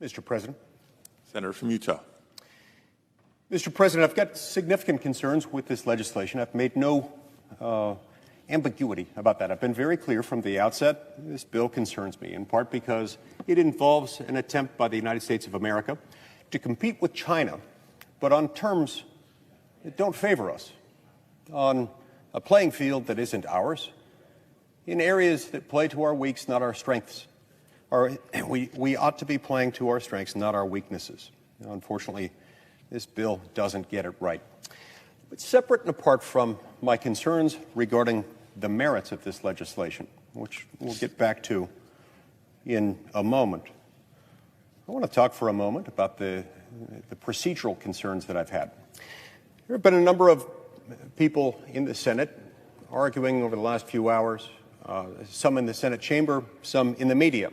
Mr. President. Senator from Utah. Mr. President, I've got significant concerns with this legislation. I've made no ambiguity about that. I've been very clear from the outset. This bill concerns me, in part because it involves an attempt by the United States of America to compete with China, but on terms that don't favor us, on a playing field that isn't ours, in areas that play to our weaks, not our strengths. We ought to be playing to our strengths, not our weaknesses. Unfortunately, this bill doesn't get it right. But separate and apart from my concerns regarding the merits of this legislation, which we'll get back to in a moment, I want to talk for a moment about the procedural concerns that I've had. There have been a number of people in the Senate arguing over the last few hours, some in the Senate chamber, some in the media,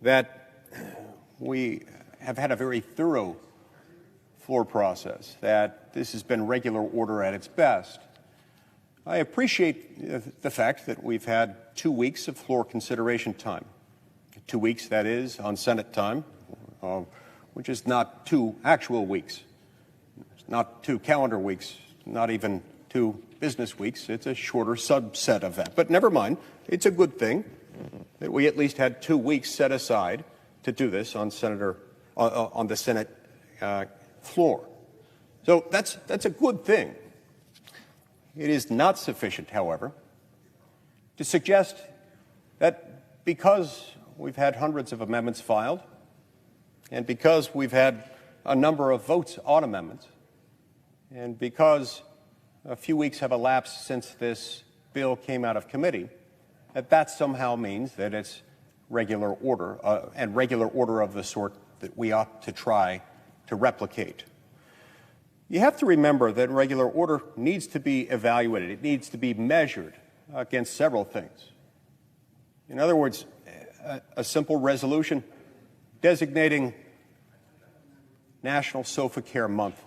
that we have had a very thorough floor process, that this has been regular order at its best. I appreciate the fact that we've had 2 weeks of floor consideration time. 2 weeks, that is, on Senate time, which is not 2 actual weeks. It's not 2 calendar weeks, not even 2 business weeks. It's a shorter subset of that. But never mind. It's a good thing that we at least had 2 weeks set aside to do this on the Senate floor. So that's a good thing. It is not sufficient, however, to suggest that because we've had hundreds of amendments filed and because we've had a number of votes on amendments and because a few weeks have elapsed since this bill came out of committee, that somehow means that it's regular order, and regular order of the sort that we ought to try to replicate. You have to remember that regular order needs to be evaluated. It needs to be measured against several things. In other words, a simple resolution designating National Sofa Care Month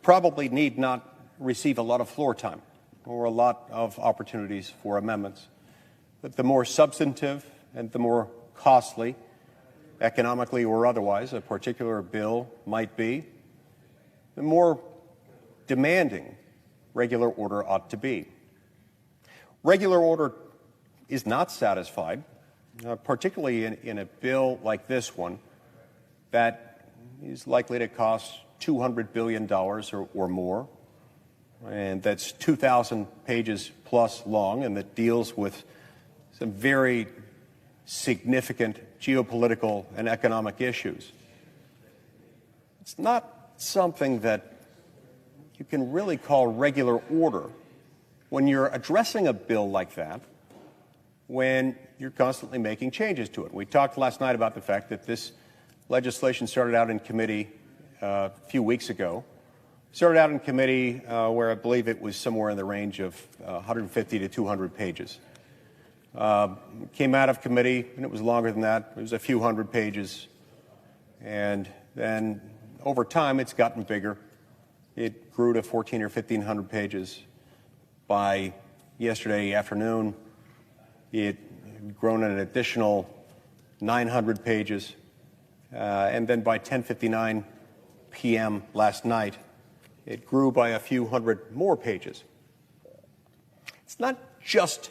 probably need not receive a lot of floor time or a lot of opportunities for amendments. But the more substantive and the more costly, economically or otherwise, a particular bill might be, the more demanding regular order ought to be. Regular order is not satisfied, particularly in a bill like this one that is likely to cost $200 billion or more, and that's 2,000 pages plus long, and that deals with some very significant geopolitical and economic issues. It's not something that you can really call regular order when you're addressing a bill like that, when you're constantly making changes to it. We talked last night about the fact that this legislation started out in committee a few weeks ago. Started out in committee where I believe it was somewhere in the range of 150 to 200 pages. Came out of committee, and it was longer than that. It was a few hundred pages. And then over time, it's gotten bigger. It grew to 1,400 or 1,500 pages. By yesterday afternoon, it had grown an additional 900 pages. And then by 10:59 p.m. last night, it grew by a few hundred more pages. It's not just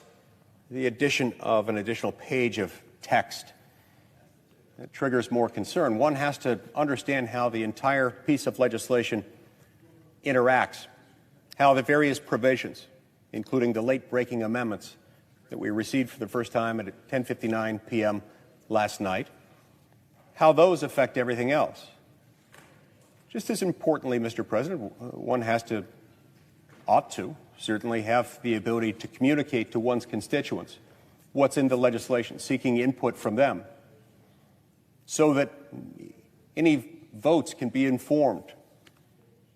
the addition of an additional page of text that triggers more concern. One has to understand how the entire piece of legislation interacts, how the various provisions, including the late-breaking amendments that we received for the first time at 10:59 p.m. last night, how those affect everything else. Just as importantly, Mr. President, one ought to certainly have the ability to communicate to one's constituents what's in the legislation, seeking input from them, so that any votes can be informed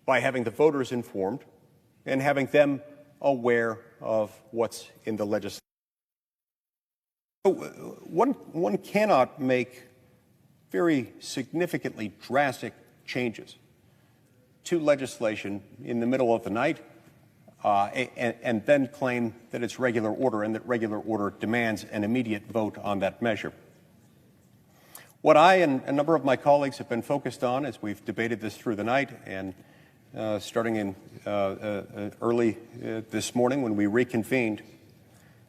by having the voters informed and having them aware of what's in the legislation. One cannot make very significantly drastic changes to legislation in the middle of the night and then claim that it's regular order and that regular order demands an immediate vote on that measure. What I and a number of my colleagues have been focused on as we've debated this through the night and starting in early this morning when we reconvened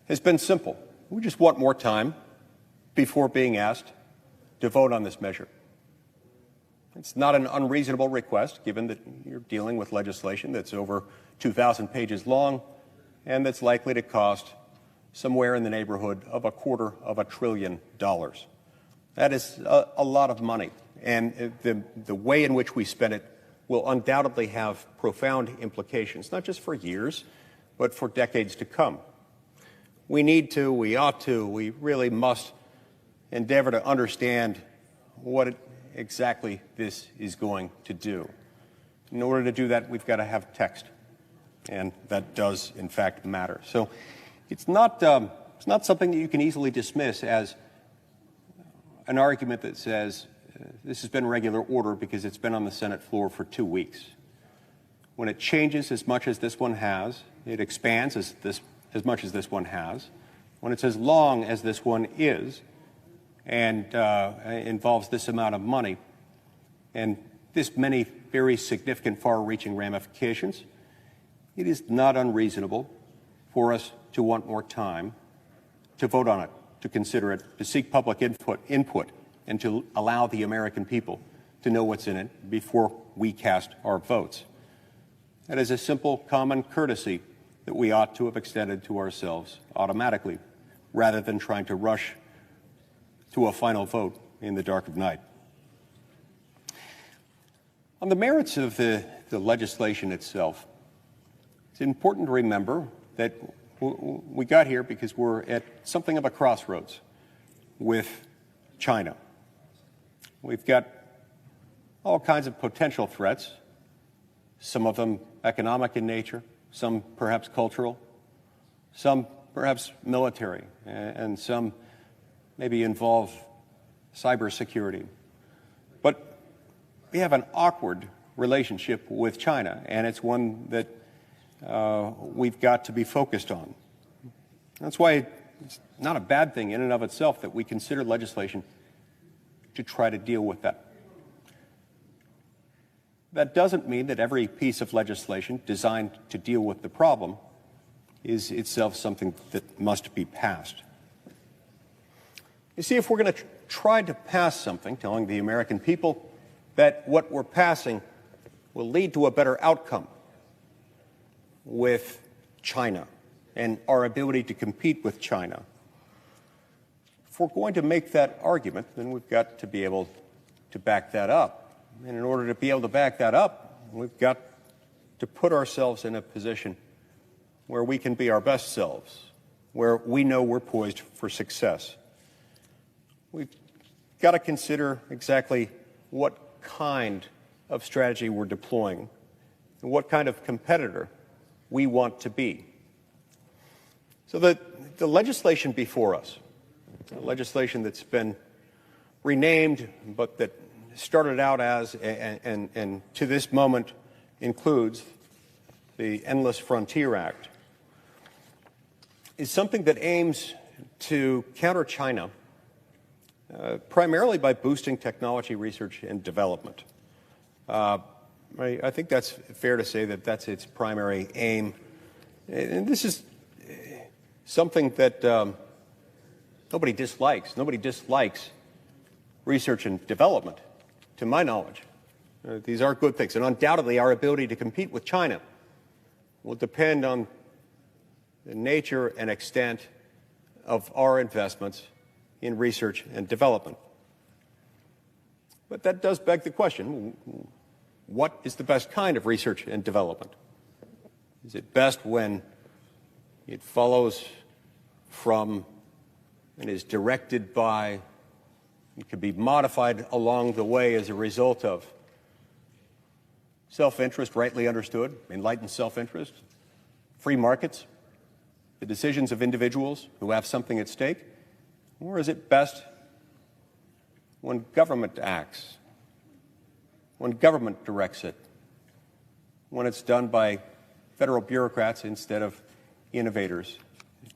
has been simple. We just want more time before being asked to vote on this measure. It's not an unreasonable request, given that you're dealing with legislation that's over 2,000 pages long and that's likely to cost somewhere in the neighborhood of $250 billion. That is a lot of money, and the way in which we spend it will undoubtedly have profound implications, not just for years, but for decades to come. We need to, we ought to, we really must endeavor to understand what exactly this is going to do. In order to do that, we've got to have text, and that does, in fact, matter. So it's not something that you can easily dismiss as an argument that says this has been regular order because it's been on the Senate floor for 2 weeks. When it changes as much as this one has, it expands as much as this one has. When it's as long as this one is, and involves this amount of money and this many very significant far-reaching ramifications, it is not unreasonable for us to want more time to vote on it, to consider it, to seek public input, and to allow the American people to know what's in it before we cast our votes. That is a simple common courtesy that we ought to have extended to ourselves automatically, rather than trying to rush to a final vote in the dark of night. On the merits of the legislation itself, it's important to remember that we got here because we're at something of a crossroads with China. We've got all kinds of potential threats, some of them economic in nature, some perhaps cultural, some perhaps military, and some maybe involve cybersecurity. But we have an awkward relationship with China, and it's one that we've got to be focused on. That's why it's not a bad thing in and of itself that we consider legislation to try to deal with that. That doesn't mean that every piece of legislation designed to deal with the problem is itself something that must be passed. You see, if we're going to try to pass something telling the American people that what we're passing will lead to a better outcome with China and our ability to compete with China, if we're going to make that argument, then we've got to be able to back that up. And in order to be able to back that up, we've got to put ourselves in a position where we can be our best selves, where we know we're poised for success. We've got to consider exactly what kind of strategy we're deploying and what kind of competitor we want to be. So the legislation before us, the legislation that's been renamed but that started out as and to this moment includes the Endless Frontier Act, is something that aims to counter China primarily by boosting technology research and development. I think that's fair to say that that's its primary aim. And this is something that nobody dislikes. Nobody dislikes research and development, to my knowledge. These are good things. And undoubtedly, our ability to compete with China will depend on the nature and extent of our investments in research and development. But that does beg the question, what is the best kind of research and development? Is it best when it follows from and is directed by, it can be modified along the way as a result of self-interest, rightly understood, enlightened self-interest, free markets, the decisions of individuals who have something at stake? Or is it best when government acts, when government directs it, when it's done by federal bureaucrats instead of innovators,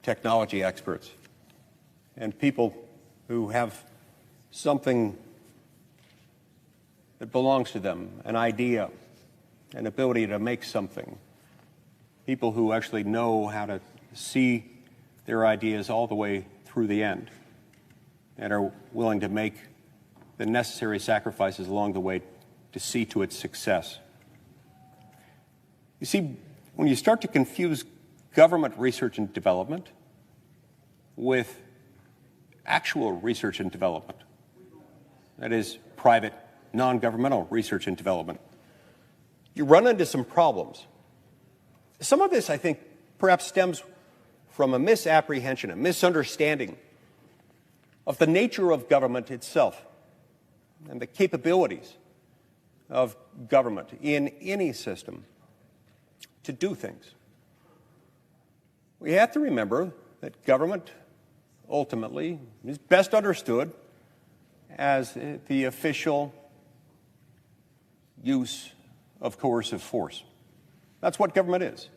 technology experts, and people who have something that belongs to them, an idea, an ability to make something. People who actually know how to see their ideas all the way through the end and are willing to make the necessary sacrifices along the way to see to its success. You see, when you start to confuse government research and development with actual research and development, that is, private, non-governmental research and development, you run into some problems. Some of this, I think, perhaps stems from a misapprehension, a misunderstanding of the nature of government itself and the capabilities of government in any system to do things. We have to remember that government ultimately is best understood as the official use of coercive force. That's what government is.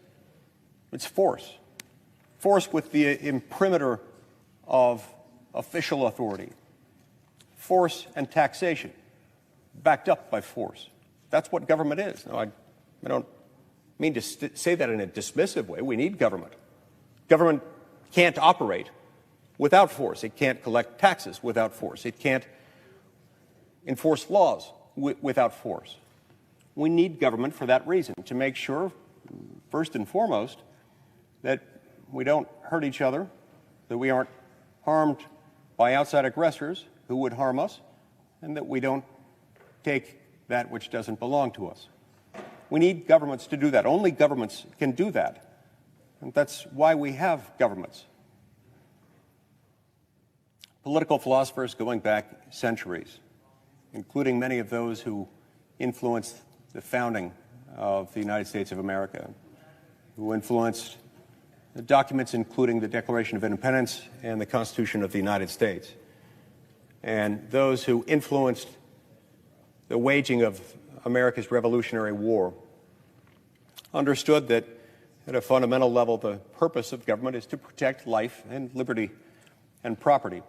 It's force. Force with the imprimatur of official authority. Force and taxation, backed up by force. That's what government is. Now, I don't mean to say that in a dismissive way. We need government. Government can't operate without force. It can't collect taxes without force. It can't enforce laws without force. We need government for that reason, to make sure, first and foremost, that we don't hurt each other, that we aren't harmed by outside aggressors who would harm us, and that we don't take that which doesn't belong to us. We need governments to do that. Only governments can do that. And that's why we have governments. Political philosophers going back centuries, including many of those who influenced the founding of the United States of America, who influenced the documents including the Declaration of Independence and the Constitution of the United States, and those who influenced the waging of America's Revolutionary War, understood that at a fundamental level the purpose of government is to protect life and liberty and property.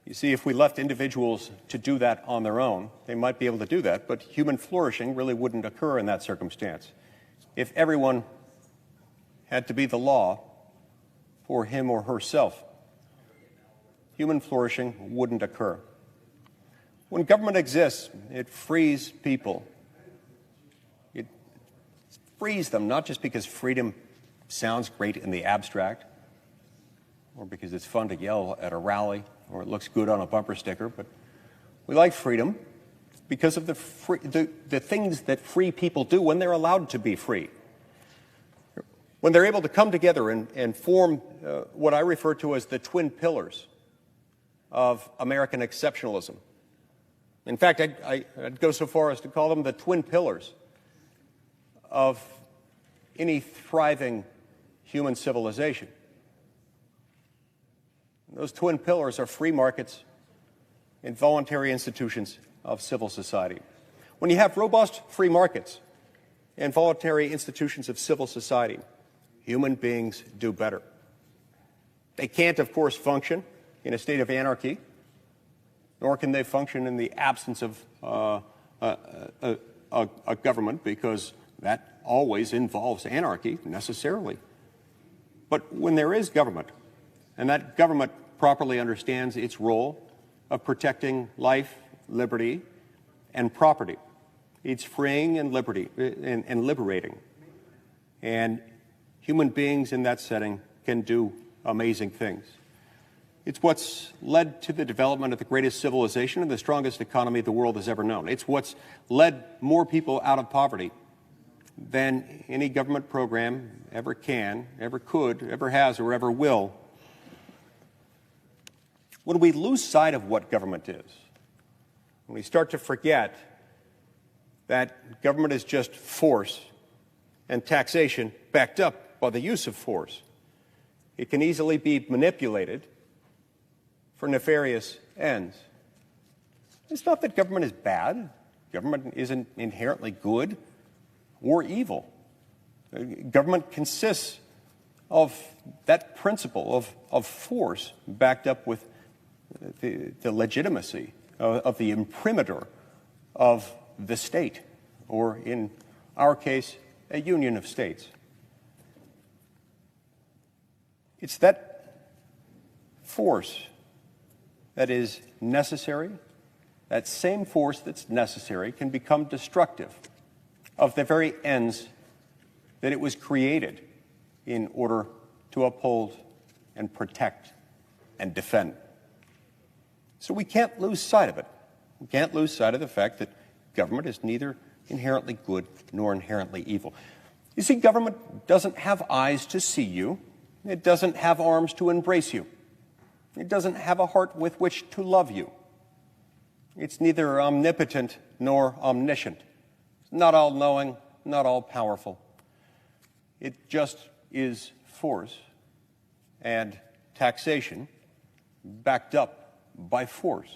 You see, if we left individuals to do that on their own, they might be able to do that, but human flourishing really wouldn't occur in that circumstance. If everyone had to be the law for him or herself, human flourishing wouldn't occur. When government exists, it frees people. It frees them, not just because freedom sounds great in the abstract, or because it's fun to yell at a rally, or it looks good on a bumper sticker, but we like freedom because of the things that free people do when they're allowed to be free. When they're able to come together and form what I refer to as the twin pillars of American exceptionalism. In fact, I'd go so far as to call them the twin pillars of any thriving human civilization. Those twin pillars are free markets and voluntary institutions of civil society. When you have robust free markets and voluntary institutions of civil society, human beings do better. They can't, of course, function in a state of anarchy, nor can they function in the absence of a government, because that always involves anarchy, necessarily. But when there is government, and that government properly understands its role of protecting life, liberty, and property, it's freeing and liberating. And human beings in that setting can do amazing things. It's what's led to the development of the greatest civilization and the strongest economy the world has ever known. It's what's led more people out of poverty than any government program ever can, ever could, ever has, or ever will. When we lose sight of what government is, when we start to forget that government is just force and taxation backed up by the use of force, it can easily be manipulated for nefarious ends. It's not that government is bad. Government isn't inherently good or evil. Government consists of that principle of force backed up with the legitimacy of the imprimatur of the state, or in our case, a union of states. It's that force that is necessary, that same force that's necessary can become destructive of the very ends that it was created in order to uphold and protect and defend. So we can't lose sight of it. We can't lose sight of the fact that government is neither inherently good nor inherently evil. You see, government doesn't have eyes to see you. It doesn't have arms to embrace you. It doesn't have a heart with which to love you. It's neither omnipotent nor omniscient. It's not all-knowing, not all-powerful. It just is force and taxation backed up by force.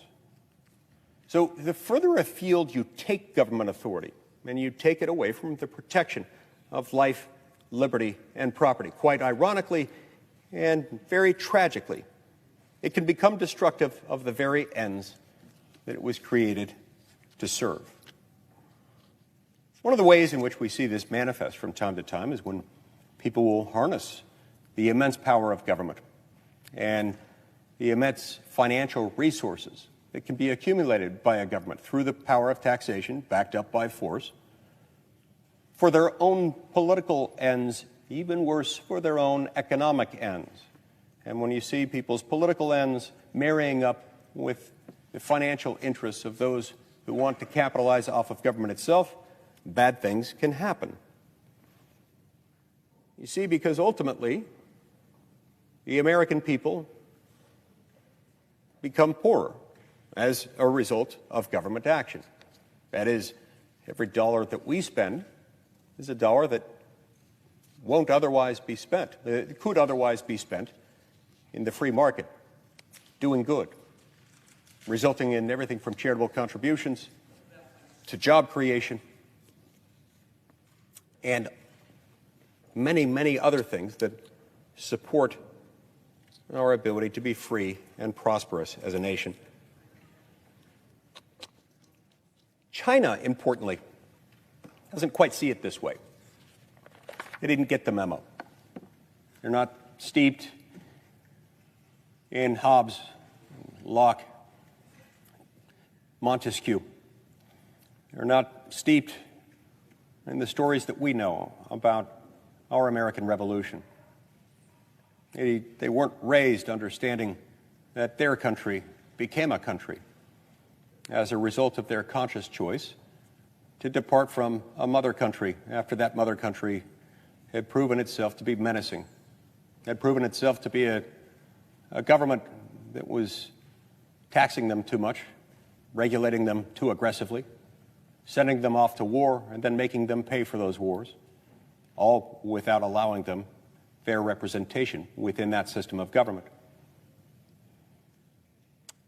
So the further afield you take government authority, and you take it away from the protection of life, liberty, and property, quite ironically and very tragically, it can become destructive of the very ends that it was created to serve. One of the ways in which we see this manifest from time to time is when people will harness the immense power of government and the immense financial resources that can be accumulated by a government through the power of taxation, backed up by force, for their own political ends, even worse, for their own economic ends. And when you see people's political ends marrying up with the financial interests of those who want to capitalize off of government itself, bad things can happen. You see, because ultimately, the American people become poorer as a result of government action. That is, every dollar that we spend is a dollar that won't otherwise be spent, could otherwise be spent in the free market, doing good, resulting in everything from charitable contributions to job creation and many, many other things that support our ability to be free and prosperous as a nation. China, importantly, doesn't quite see it this way. They didn't get the memo. They're not steeped in Hobbes, Locke, Montesquieu. They're not steeped in the stories that we know about our American Revolution. They weren't raised understanding that their country became a country as a result of their conscious choice to depart from a mother country after that mother country had proven itself to be menacing, had proven itself to be a government that was taxing them too much, regulating them too aggressively, sending them off to war, and then making them pay for those wars, all without allowing them fair representation within that system of government.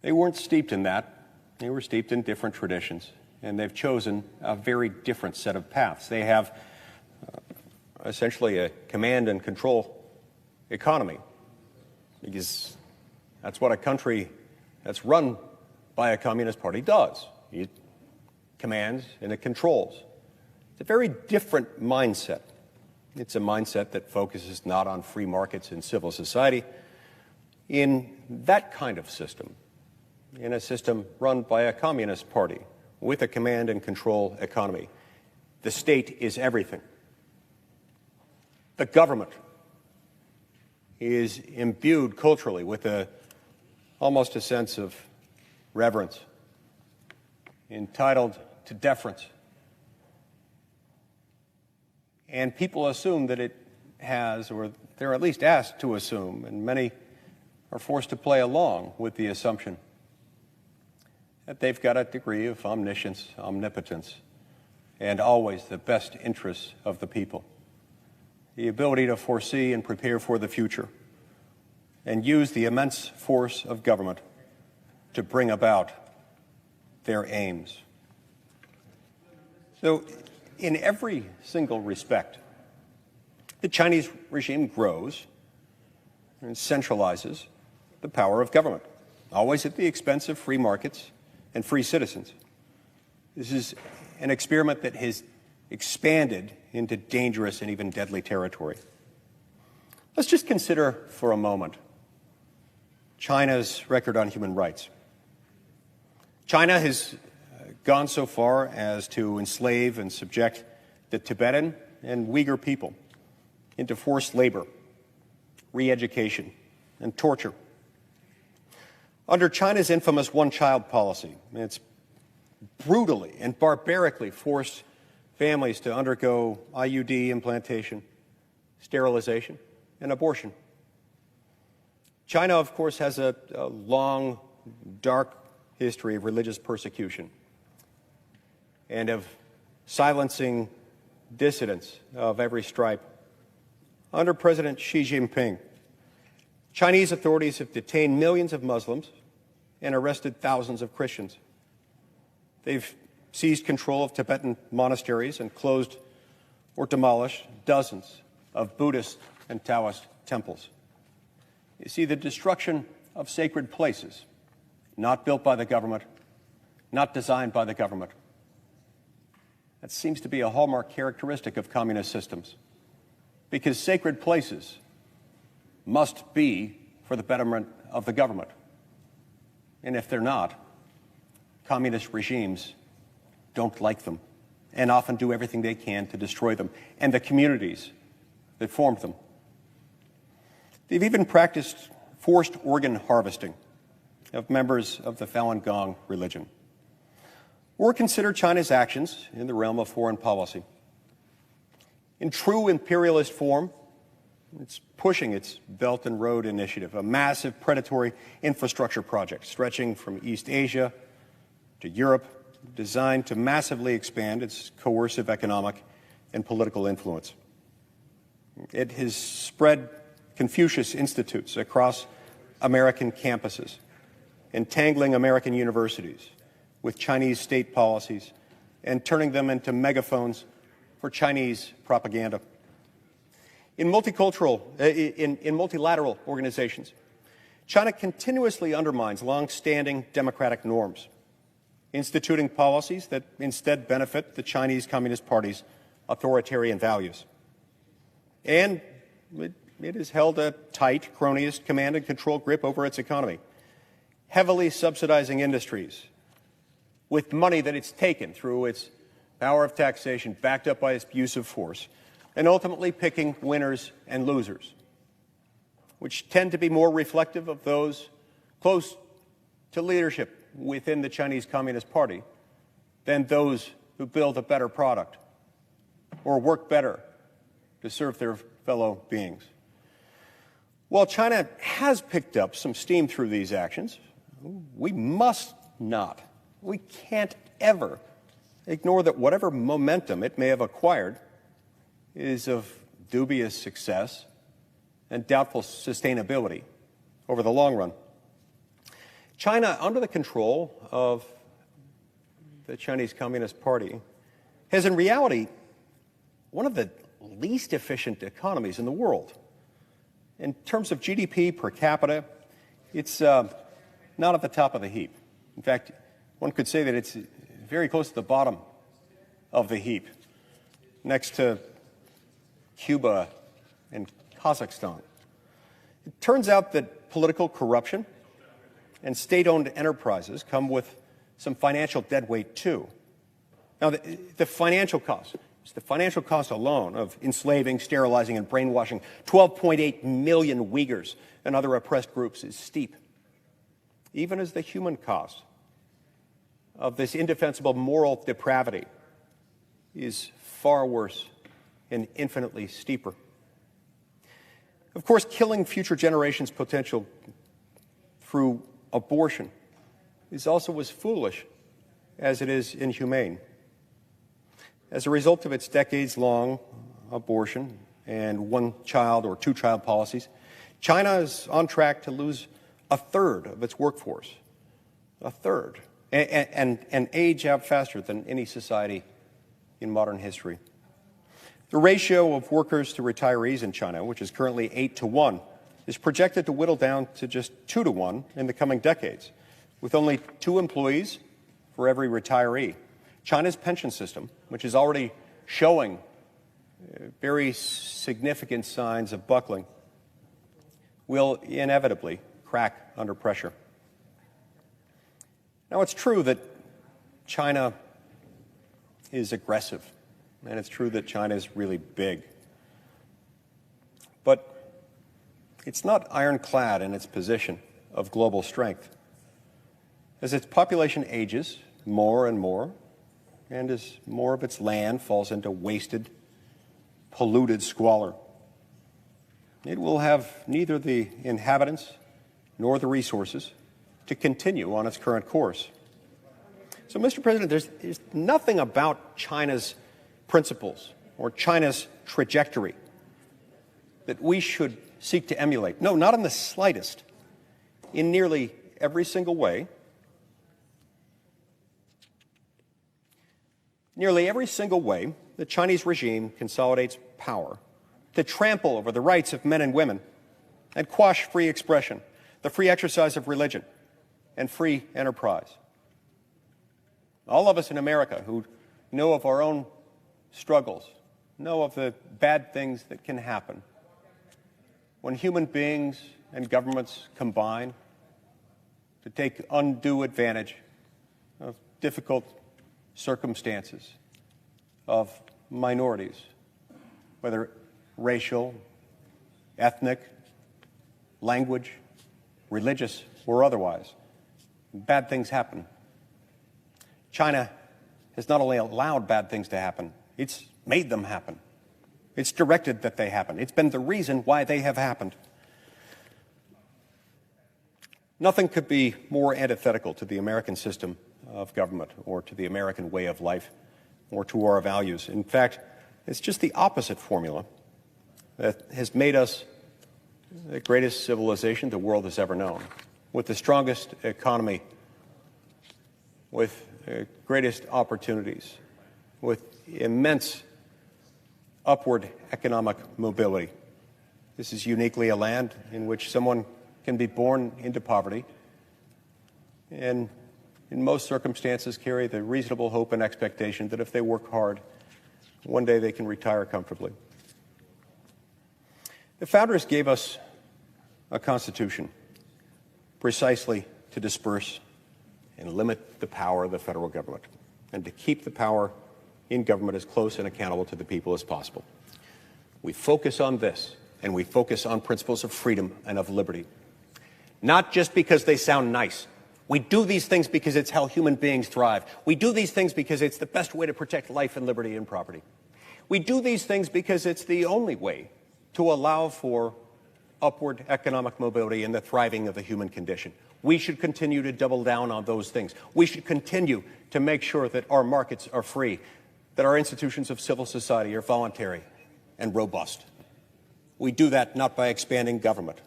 They weren't steeped in that. They were steeped in different traditions, and they've chosen a very different set of paths. They have essentially a command and control economy, because that's what a country that's run by a communist party does. It commands and it controls. It's a very different mindset. It's a mindset that focuses not on free markets and civil society. In that kind of system, in a system run by a communist party with a command and control economy, the state is everything. The government is imbued culturally with almost a sense of reverence, entitled to deference. And people assume that it has, or they're at least asked to assume, and many are forced to play along with the assumption that they've got a degree of omniscience, omnipotence, and always the best interests of the people. The ability to foresee and prepare for the future, and use the immense force of government to bring about their aims. So, in every single respect, the Chinese regime grows and centralizes the power of government, always at the expense of free markets and free citizens. This is an experiment that has expanded into dangerous and even deadly territory. Let's just consider for a moment China's record on human rights. China has gone so far as to enslave and subject the Tibetan and Uyghur people into forced labor, re-education, and torture. Under China's infamous one-child policy, it's brutally and barbarically forced families to undergo IUD implantation, sterilization, and abortion. China, of course, has a long, dark history of religious persecution and of silencing dissidents of every stripe. Under President Xi Jinping, Chinese authorities have detained millions of Muslims and arrested thousands of Christians. They've seized control of Tibetan monasteries and closed or demolished dozens of Buddhist and Taoist temples. You see, the destruction of sacred places, not built by the government, not designed by the government, that seems to be a hallmark characteristic of communist systems, because sacred places must be for the betterment of the government. And if they're not, communist regimes don't like them and often do everything they can to destroy them and the communities that formed them. They've even practiced forced organ harvesting of members of the Falun Gong religion, or consider China's actions in the realm of foreign policy. In true imperialist form, it's pushing its Belt and Road Initiative, a massive predatory infrastructure project stretching from East Asia to Europe, designed to massively expand its coercive economic and political influence. It has spread Confucius institutes across American campuses, entangling American universities with Chinese state policies and turning them into megaphones for Chinese propaganda. In multilateral organizations, China continuously undermines long-standing democratic norms, instituting policies that instead benefit the Chinese Communist Party's authoritarian values. And it has held a tight, cronyist command and control grip over its economy, heavily subsidizing industries with money that it's taken through its power of taxation, backed up by its abuse of force, and ultimately picking winners and losers, which tend to be more reflective of those close to leadership within the Chinese Communist Party than those who build a better product or work better to serve their fellow beings. While China has picked up some steam through these actions, we must not, we can't ever ignore that whatever momentum it may have acquired is of dubious success and doubtful sustainability over the long run. China, under the control of the Chinese Communist Party, has in reality one of the least efficient economies in the world. In terms of GDP per capita, it's not at the top of the heap. In fact, one could say that it's very close to the bottom of the heap, next to Cuba and Kazakhstan. It turns out that political corruption and state-owned enterprises come with some financial deadweight, too. Now, the financial cost, it's the financial cost alone of enslaving, sterilizing, and brainwashing 12.8 million Uyghurs and other oppressed groups is steep, even as the human cost of this indefensible moral depravity is far worse and infinitely steeper. Of course, killing future generations' potential through abortion is also as foolish as it is inhumane. As a result of its decades-long abortion and one-child or two-child policies, China is on track to lose a third of its workforce, a third, and age out faster than any society in modern history. The ratio of workers to retirees in China, which is currently 8-to-1, is projected to whittle down to just 2-to-1 in the coming decades, with only 2 employees for every retiree. China's pension system, which is already showing very significant signs of buckling, will inevitably crack under pressure. Now, it's true that China is aggressive, and it's true that China is really big. But it's not ironclad in its position of global strength. As its population ages more and more, and as more of its land falls into wasted, polluted squalor, it will have neither the inhabitants nor the resources to continue on its current course. So, Mr. President, there's nothing about China's principles or China's trajectory that we should seek to emulate. No, not in the slightest. In nearly every single way, the Chinese regime consolidates power to trample over the rights of men and women and quash free expression, the free exercise of religion, and free enterprise. All of us in America who know of our own struggles know of the bad things that can happen when human beings and governments combine to take undue advantage of difficult circumstances of minorities, whether racial, ethnic, language, religious, or otherwise. Bad things happen. China has not only allowed bad things to happen, it's made them happen. It's directed that they happen. It's been the reason why they have happened. Nothing could be more antithetical to the American system of government or to the American way of life or to our values. In fact, it's just the opposite formula that has made us the greatest civilization the world has ever known, with the strongest economy, with greatest opportunities, with immense upward economic mobility. This is uniquely a land in which someone can be born into poverty and in most circumstances carry the reasonable hope and expectation that if they work hard, one day they can retire comfortably. The founders gave us a constitution precisely to disperse and limit the power of the federal government and to keep the power in government as close and accountable to the people as possible. We focus on this, and we focus on principles of freedom and of liberty, not just because they sound nice. We do these things because it's how human beings thrive. We do these things because it's the best way to protect life and liberty and property. We do these things because it's the only way to allow for upward economic mobility and the thriving of the human condition. We should continue to double down on those things. We should continue to make sure that our markets are free, that our institutions of civil society are voluntary and robust. We do that not by expanding government,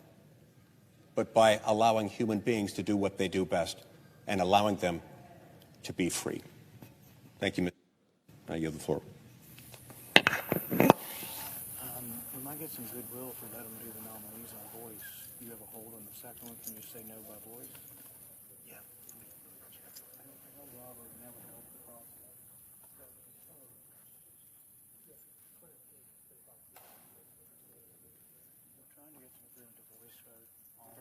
but by allowing human beings to do what they do best and allowing them to be free. Thank you, Mr. I yield the floor. We might get some goodwill if we let them do the nominees on voice. You have a hold on the second one. Can you say no by voice? Yeah. Robert never helped the process. We're trying to get some agreement to voice vote on